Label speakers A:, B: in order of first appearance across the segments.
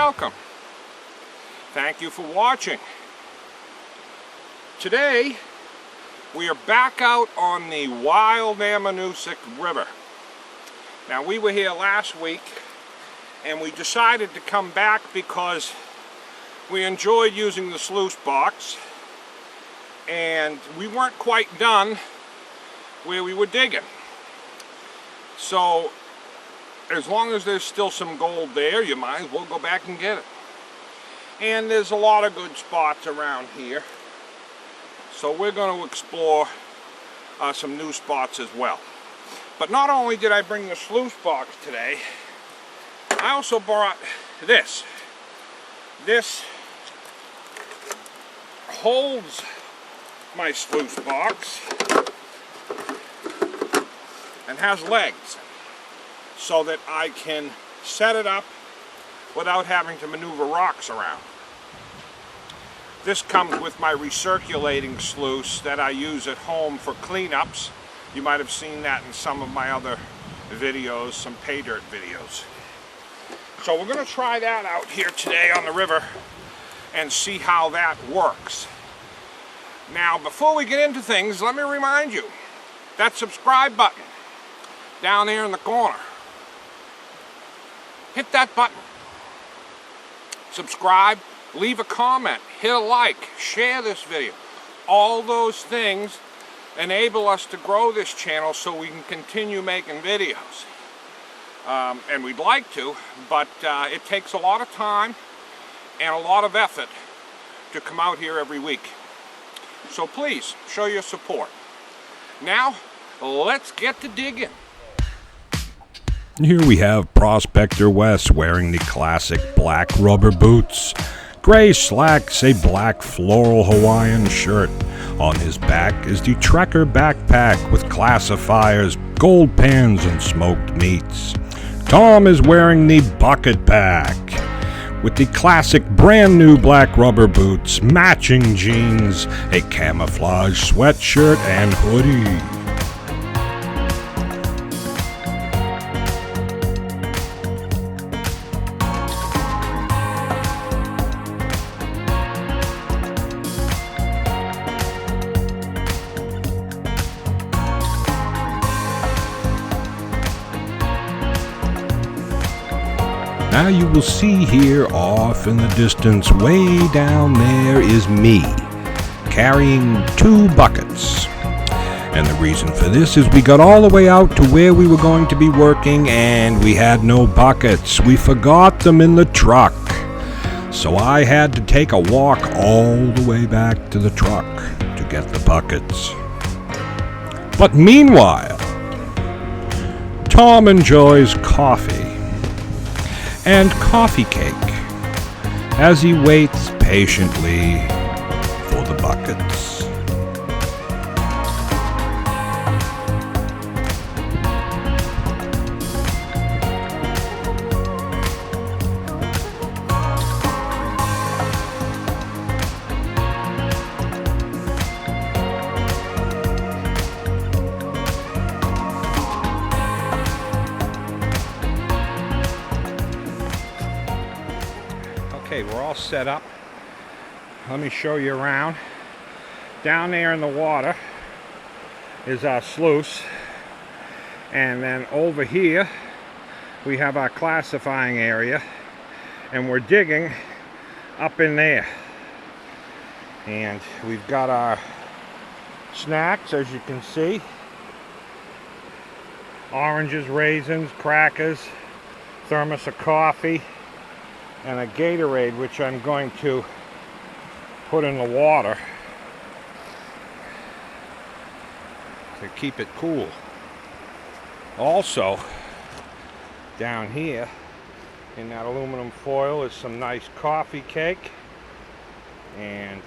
A: welcome. Thank you for watching. Today, we are back out on the Wild Ammonoosuc River. Now, we were here last week, and we decided to come back because we enjoyed using the sluice box, and we weren't quite done where we were digging. So, as long as there's still some gold there, you might as well go back and get it. And there's a lot of good spots around here. So we're going to explore some new spots as well. But not only did I bring the sluice box today, I also brought this. This holds my sluice box and has legs, so that I can set it up without having to maneuver rocks around. This comes with my recirculating sluice that I use at home for cleanups. You might have seen that in some of my other videos, some pay dirt videos. So we're going to try that out here today on the river and see how that works. Now, before we get into things, let me remind you, that subscribe button down there in the corner. Hit that button. Subscribe, leave a comment, hit a like, share this video. All those things enable us to grow this channel so we can continue making videos. And we'd like to, but it takes a lot of time and a lot of effort to come out here every week. So please, show your support. Now, let's get to digging.
B: Here we have Prospector West wearing the classic black rubber boots, gray slacks, a black floral Hawaiian shirt. On his back is the Trekker backpack with classifiers, gold pans, and smoked meats. Tom is wearing the bucket pack with the classic brand new black rubber boots, matching jeans, a camouflage sweatshirt, and hoodie. Now you will see here off in the distance, way down there, is me carrying 2 buckets. And the reason for this is we got all the way out to where we were going to be working and we had no buckets. We forgot them in the truck. So I had to take a walk all the way back to the truck to get the buckets. But meanwhile, Tom enjoys coffee and coffee cake as he waits patiently for the buckets.
A: Okay, we're all set up. Let me show you around. Down there in the water is our sluice, and then over here we have our classifying area, and we're digging up in there. And we've got our snacks, as you can see: oranges, raisins, crackers, thermos of coffee, and a Gatorade, which I'm going to put in the water to keep it cool. Also, down here in that aluminum foil is some nice coffee cake, and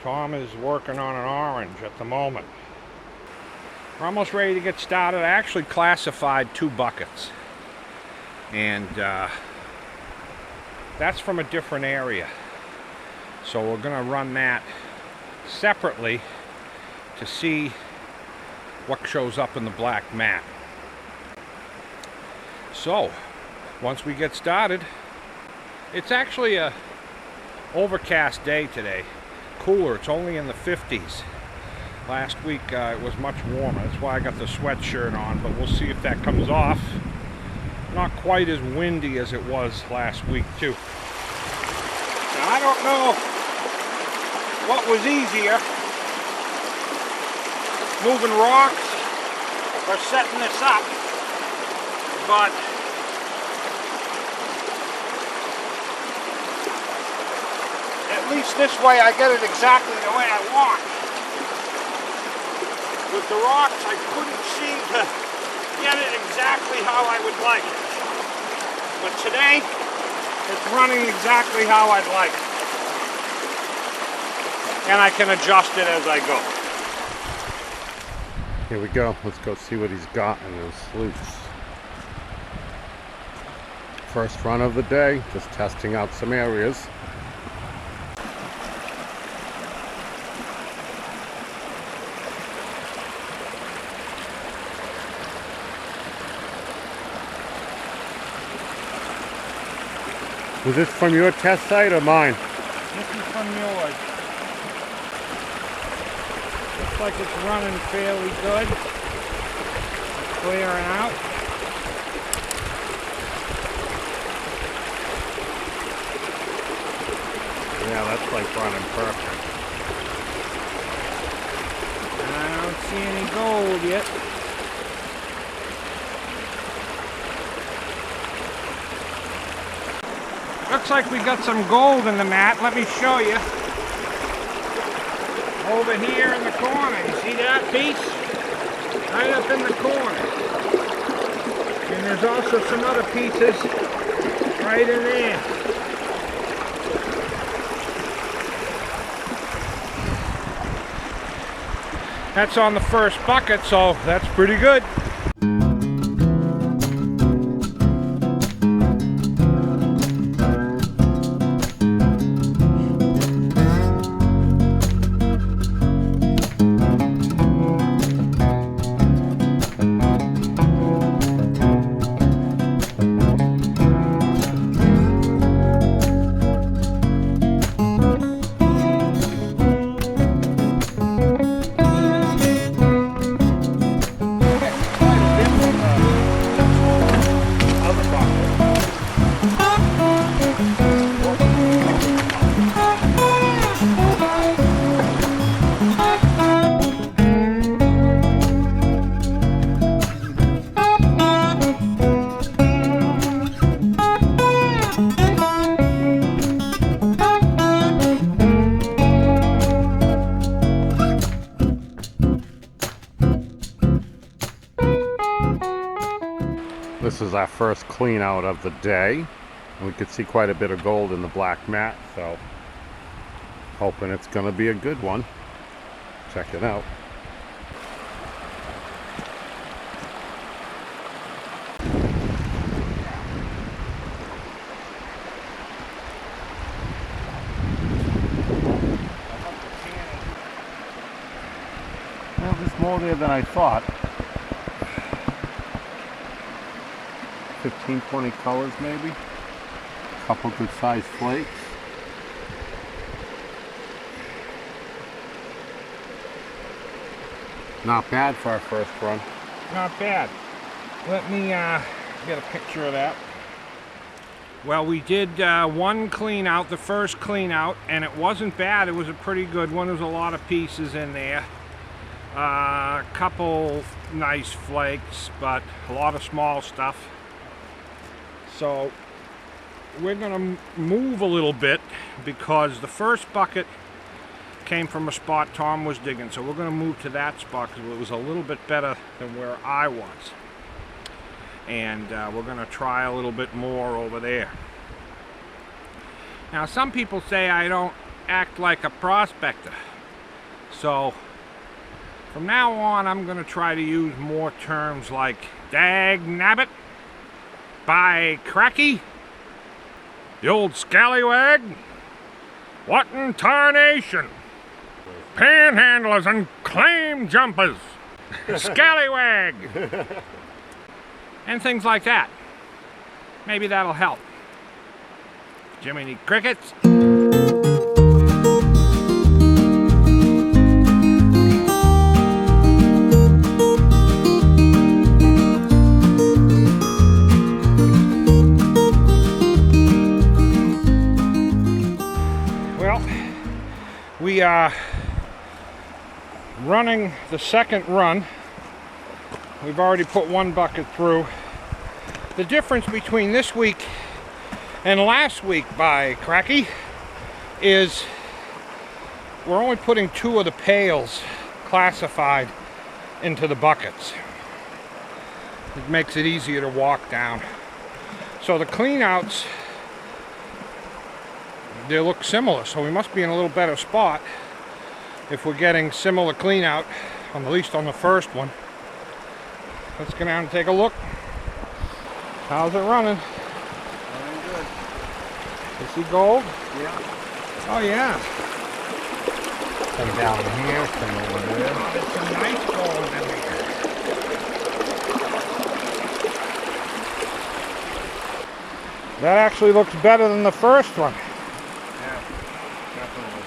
A: Tom is working on an orange at the moment. We're almost ready to get started. I actually classified 2 buckets, and that's from a different area. So we're going to run that separately to see what shows up in the black mat. So, once we get started, It's actually a overcast day today. Cooler, it's only in the 50s. Last week it was much warmer. That's why I got the sweatshirt on, but we'll see if that comes off. Not quite as windy as it was last week too. Now, I don't know what was easier, moving rocks or setting this up, but at least this way I get it exactly the way I want. With the rocks, I couldn't seem to get it exactly how I would like it. But today, it's running exactly how I'd like it. And I can adjust it as I go.
C: Here we go. Let's go see what he's got in his sluice. First run of the day, just testing out some areas. Was this from your test site or mine?
A: This is from yours. Looks like it's running fairly good. Clearing out.
C: Yeah, that's like running perfect.
A: I don't see any gold yet. Looks like we got some gold in the mat. Let me show you. Over here in the corner. You see that piece? Right up in the corner. And there's also some other pieces right in there. That's on the first bucket, so that's pretty good.
C: This is our first clean out of the day. We could see quite a bit of gold in the black mat, so hoping it's going to be a good one. Check it out. Well, there's more there than I thought. 15, 20 colors maybe. A couple good sized flakes. Not bad for our first run.
A: Not bad. Let me get a picture of that. Well, we did one clean out, the first clean out, and it wasn't bad. It was a pretty good one. There was a lot of pieces in there. A couple nice flakes, but a lot of small stuff. So we're going to move a little bit because the first bucket came from a spot Tom was digging. So we're going to move to that spot because it was a little bit better than where I was. And we're going to try a little bit more over there. Now, some people say I don't act like a prospector. So from now on, I'm going to try to use more terms like dag nabbit, by cracky, the old scallywag, what in tarnation, panhandlers and claim jumpers, scallywag, and things like that. Maybe that'll help. Jiminy Crickets. Well, we are running the second run. We've already put one bucket through. The difference between this week and last week, by cracky, is we're only putting 2 of the pails classified into the buckets. It makes it easier to walk down. So the cleanouts, they look similar, so we must be in a little better spot if we're getting similar cleanout, at least on the first one. Let's go down and take a look. How's it running?
D: Running good.
A: You see gold?
D: Yeah.
A: Oh yeah.
D: Some down here, some over there.
A: Oh, there's some nice gold in there. That actually looks better than the first one.
D: Yeah, definitely.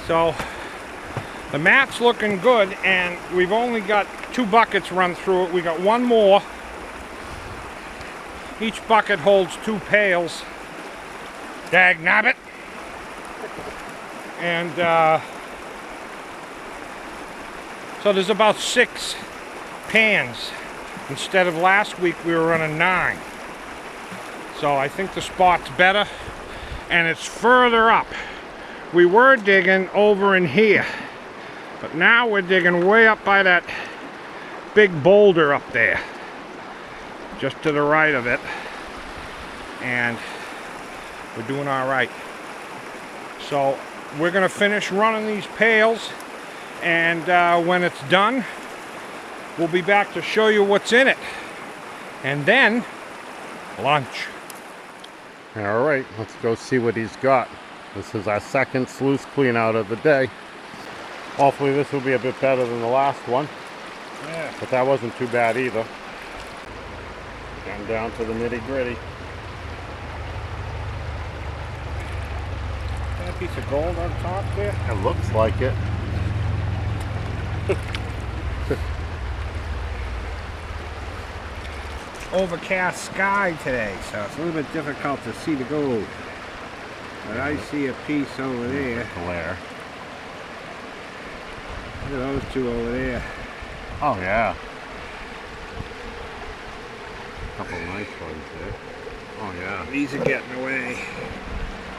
A: So the mat's looking good, and we've only got 2 buckets run through it. We got one more. Each bucket holds 2 pails. Dag nabbit. And so there's about 6 pans. Instead of last week, we were running 9. So I think the spot's better, and it's further up. We were digging over in here, but now we're digging way up by that big boulder up there, just to the right of it, and we're doing all right. So we're gonna finish running these pails, and when it's done, we'll be back to show you what's in it, and then lunch.
C: All right, let's go see what he's got. This is our second sluice clean out of the day. Hopefully this will be a bit better than the last one.
A: Yeah.
C: But that wasn't too bad either. Getting down to the nitty gritty.
A: That piece of gold on top there.
C: It looks like it.
A: Overcast sky today, so it's a little bit difficult to see the gold. But I see a piece over there.
C: Glare.
A: Look at those 2 over there.
C: Oh yeah. Couple nice ones there. Oh yeah.
A: These are getting away.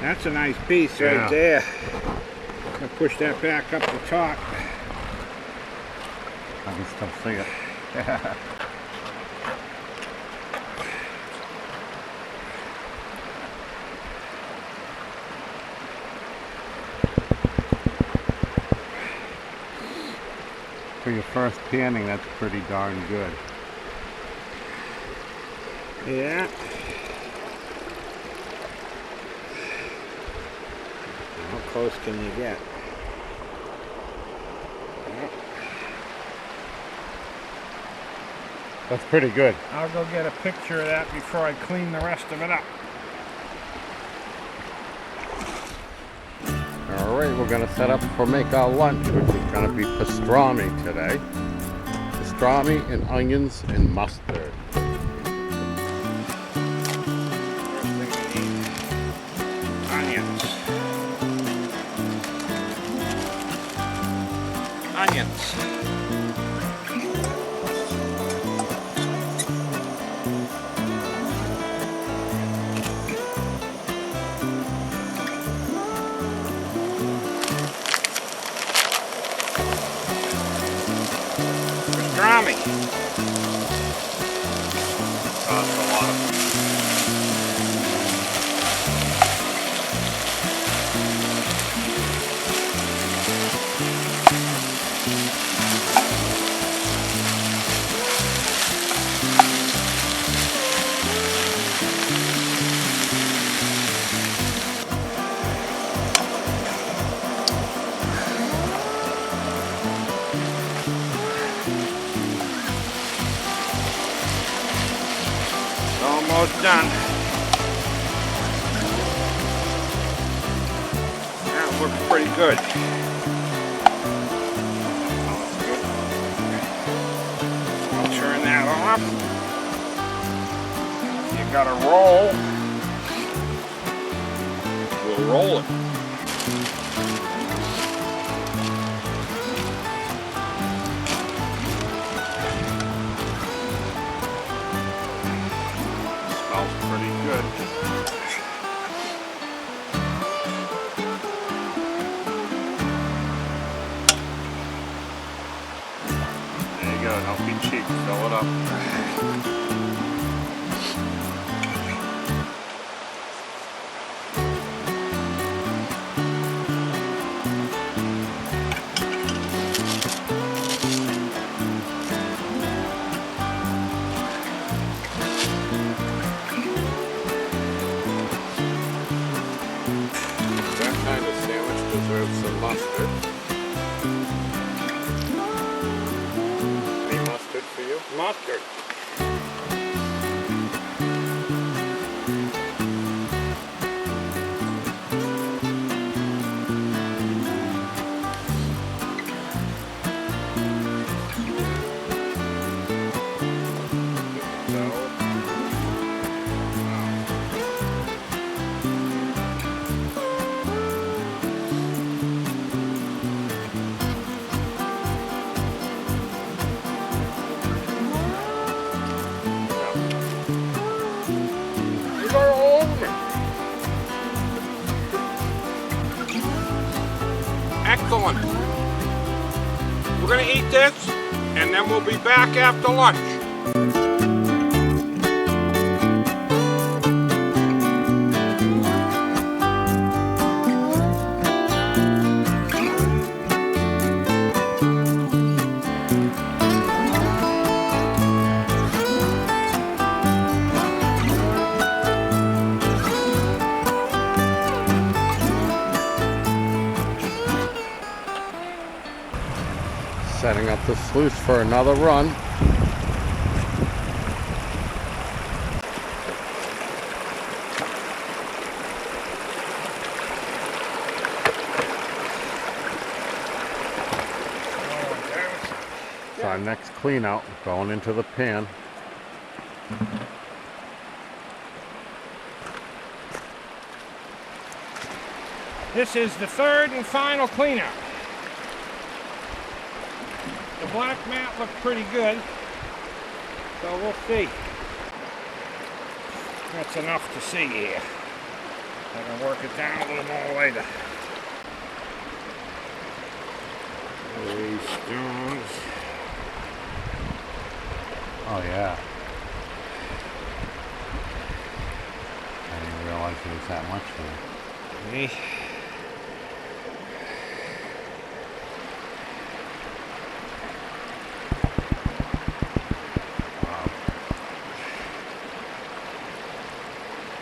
A: That's a nice piece right
C: Yeah.
A: there. I'm gonna push that back up the top.
C: I can still see it. For your first panning, that's pretty darn good.
A: Yeah. How close can you get?
C: That's pretty good.
A: I'll go get a picture of that before I clean the rest of it up.
C: All right, we're gonna set up for make our lunch, which is gonna be pastrami today. Pastrami and onions and mustard.
A: Onions. Onions. Pastrami. Costs a lot of almost done. That looks pretty good. I'll turn that off. You gotta roll. We'll roll it. Smells pretty good. There you go, don't be cheap, fill it up. That kind of sandwich deserves some mustard. Any mustard for you? Mustard. Excellent. We're going to eat this, and then we'll be back after lunch.
C: Setting up the sluice for another run. So our next clean out going into the pan.
A: This is the third and final clean out. The black mat looked pretty good, so we'll see. That's enough to see here. I can work it down a little more later. These stones.
C: Oh yeah. I didn't realize there was that much there.
A: See?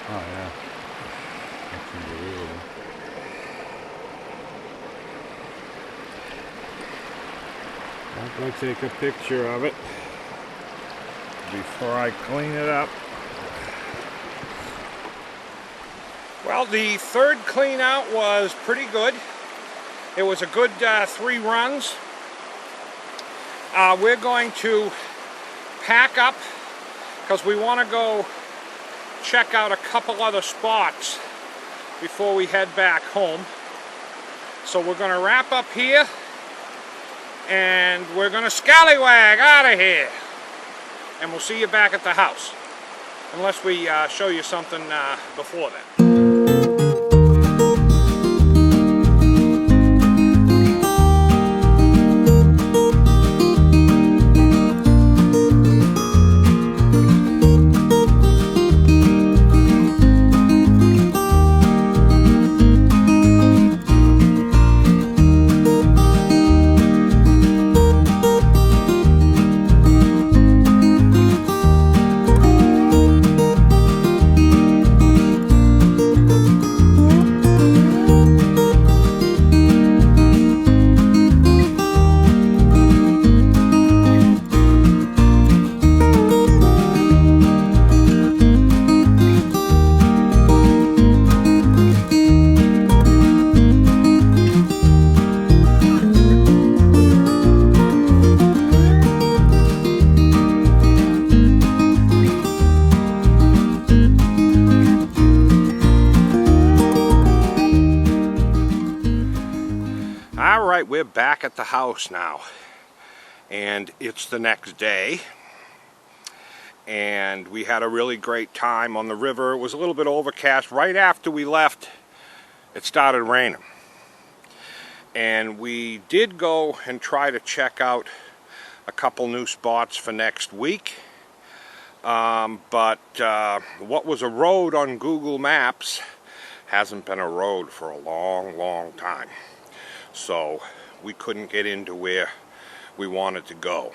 C: Oh yeah, that's unbelievable.
A: I'm going to take a picture of it before I clean it up. Well, the third clean out was pretty good. It was a good 3 runs. We're going to pack up because we want to go check out a couple other spots before we head back home. So we're going to wrap up here and we're going to scallywag out of here. And we'll see you back at the house. Unless we show you something before then. Alright, we're back at the house now, and it's the next day, and we had a really great time on the river. It was a little bit overcast. Right after we left, it started raining, and we did go and try to check out a couple new spots for next week, but what was a road on Google Maps hasn't been a road for a long time. So we couldn't get into where we wanted to go.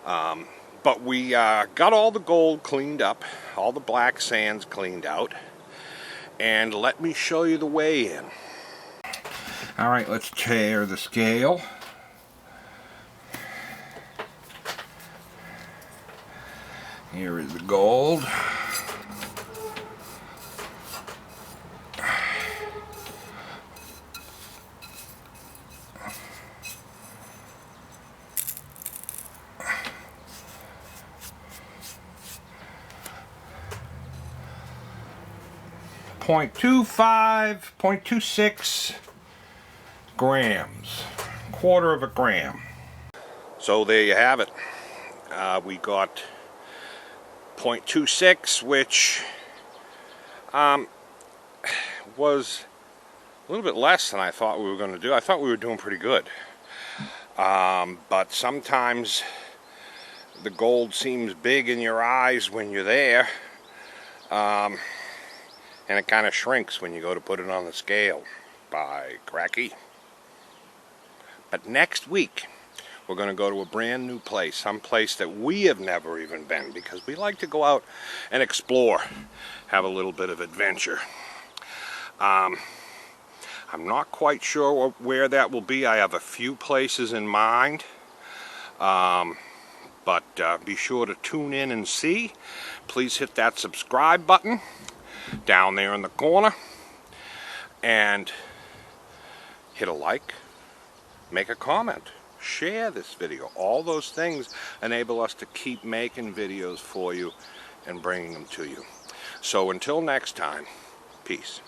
A: But we got all the gold cleaned up, all the black sands cleaned out, and let me show you the way in. Alright, let's tear the scale. Here is the gold. .26 grams, quarter of a gram. So there you have it. We got 0.26, which was a little bit less than I thought we were going to do. I thought we were doing pretty good. But sometimes the gold seems big in your eyes when you're there. And it kind of shrinks when you go to put it on the scale. By cracky. But next week, we're going to go to a brand new place, some place that we have never even been, because we like to go out and explore, have a little bit of adventure. I'm not quite sure where that will be. I have a few places in mind, but be sure to tune in and see. Please hit that subscribe button down there in the corner, and hit a like, make a comment, share this video. All those things enable us to keep making videos for you and bringing them to you. So until next time, peace.